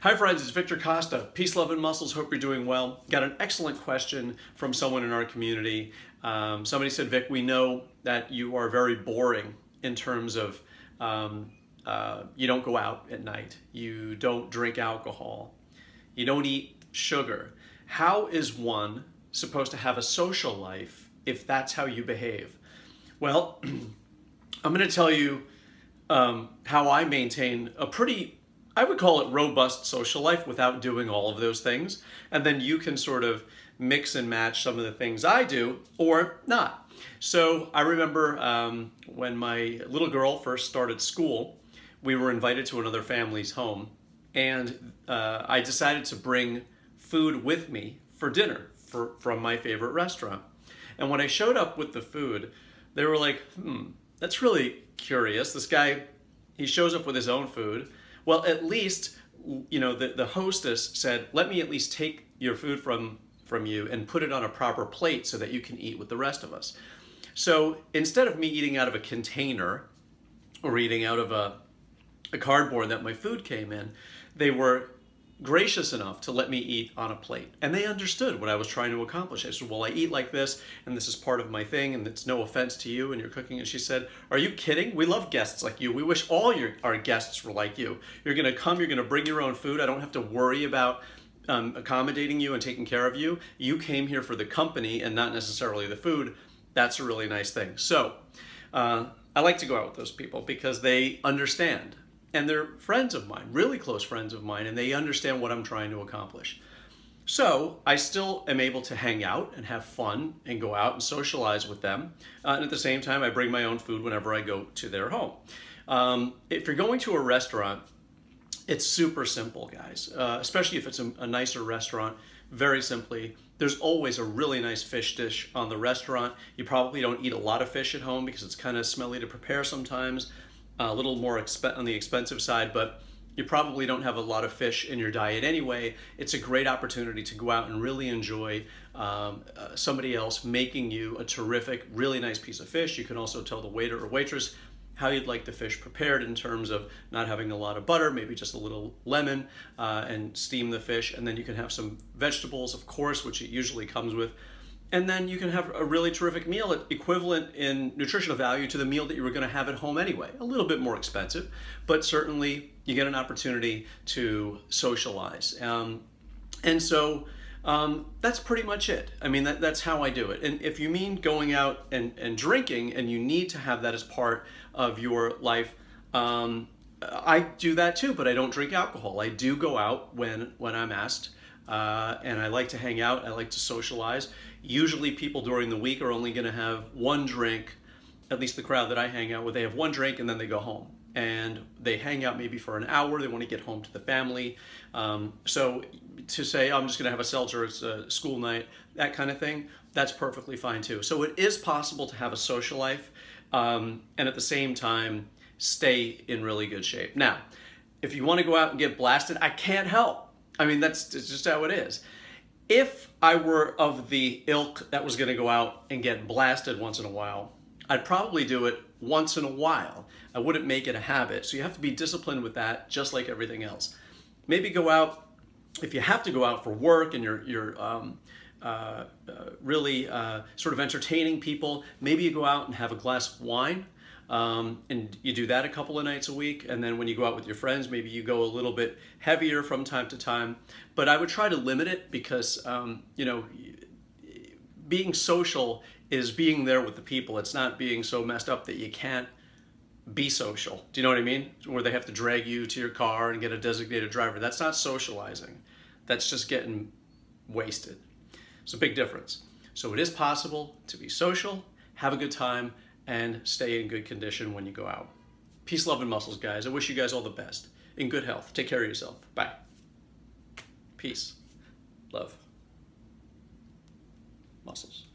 Hi friends, it's Victor Costa. Peace, love, and muscles. Hope you're doing well. Got an excellent question from someone in our community. Somebody said, Vic, we know that you are very boring in terms of you don't go out at night. You don't drink alcohol. You don't eat sugar. How is one supposed to have a social life if that's how you behave? Well, I'm going to tell you how I maintain a pretty, I would call it robust social life without doing all of those things. And then you can sort of mix and match some of the things I do or not. So I remember when my little girl first started school, we were invited to another family's home, and I decided to bring food with me for dinner from my favorite restaurant. And when I showed up with the food, they were like, that's really curious. This guy, he shows up with his own food. Well, at least, you know, the hostess said, let me at least take your food from you and put it on a proper plate so that you can eat with the rest of us. So instead of me eating out of a container or eating out of a cardboard that my food came in, they were gracious enough to let me eat on a plate. And they understood what I was trying to accomplish. I said, well, I eat like this, and this is part of my thing, and it's no offense to you and your cooking. And she said, are you kidding? We love guests like you. We wish all our guests were like you. You're gonna come, you're gonna bring your own food. I don't have to worry about accommodating you and taking care of you. You came here for the company and not necessarily the food. That's a really nice thing. So I like to go out with those people because they understand. And they're friends of mine, really close friends of mine, and they understand what I'm trying to accomplish. So I still am able to hang out and have fun and go out and socialize with them. And at the same time, I bring my own food whenever I go to their home. If you're going to a restaurant, it's super simple, guys, especially if it's a nicer restaurant. Very simply, there's always a really nice fish dish on the restaurant. You probably don't eat a lot of fish at home because it's kind of smelly to prepare sometimes. A little more on the expensive side, but you probably don't have a lot of fish in your diet anyway. It's a great opportunity to go out and really enjoy somebody else making you a terrific, really nice piece of fish. You can also tell the waiter or waitress how you'd like the fish prepared in terms of not having a lot of butter, maybe just a little lemon, and steam the fish. And then you can have some vegetables, of course, which it usually comes with. And then you can have a really terrific meal equivalent in nutritional value to the meal that you were going to have at home anyway. A little bit more expensive, but certainly you get an opportunity to socialize. And so that's pretty much it. I mean, that's how I do it. And if you mean going out and drinking and you need to have that as part of your life, I do that too, but I don't drink alcohol. I do go out when I'm asked. And I like to hang out, I like to socialize. Usually people during the week are only going to have one drink, at least the crowd that I hang out with, they have one drink and then they go home. And they hang out maybe for an hour, they want to get home to the family. So to say, I'm just going to have a seltzer, it's a school night, that kind of thing, that's perfectly fine too. So it is possible to have a social life and at the same time stay in really good shape. Now, if you want to go out and get blasted, I can't help. I mean, it's just how it is. If I were of the ilk that was going to go out and get blasted once in a while, I'd probably do it once in a while. I wouldn't make it a habit. So you have to be disciplined with that, just like everything else. Maybe go out, if you have to go out for work and you're really sort of entertaining people, maybe you go out and have a glass of wine. And you do that a couple of nights a week, and then when you go out with your friends, maybe you go a little bit heavier from time to time. But I would try to limit it because, you know, being social is being there with the people. It's not being so messed up that you can't be social. Do you know what I mean? Where they have to drag you to your car and get a designated driver. That's not socializing. That's just getting wasted. It's a big difference. So it is possible to be social, have a good time, and stay in good condition when you go out. Peace, love, and muscles, guys. I wish you guys all the best. In good health. Take care of yourself. Bye. Peace, love, muscles.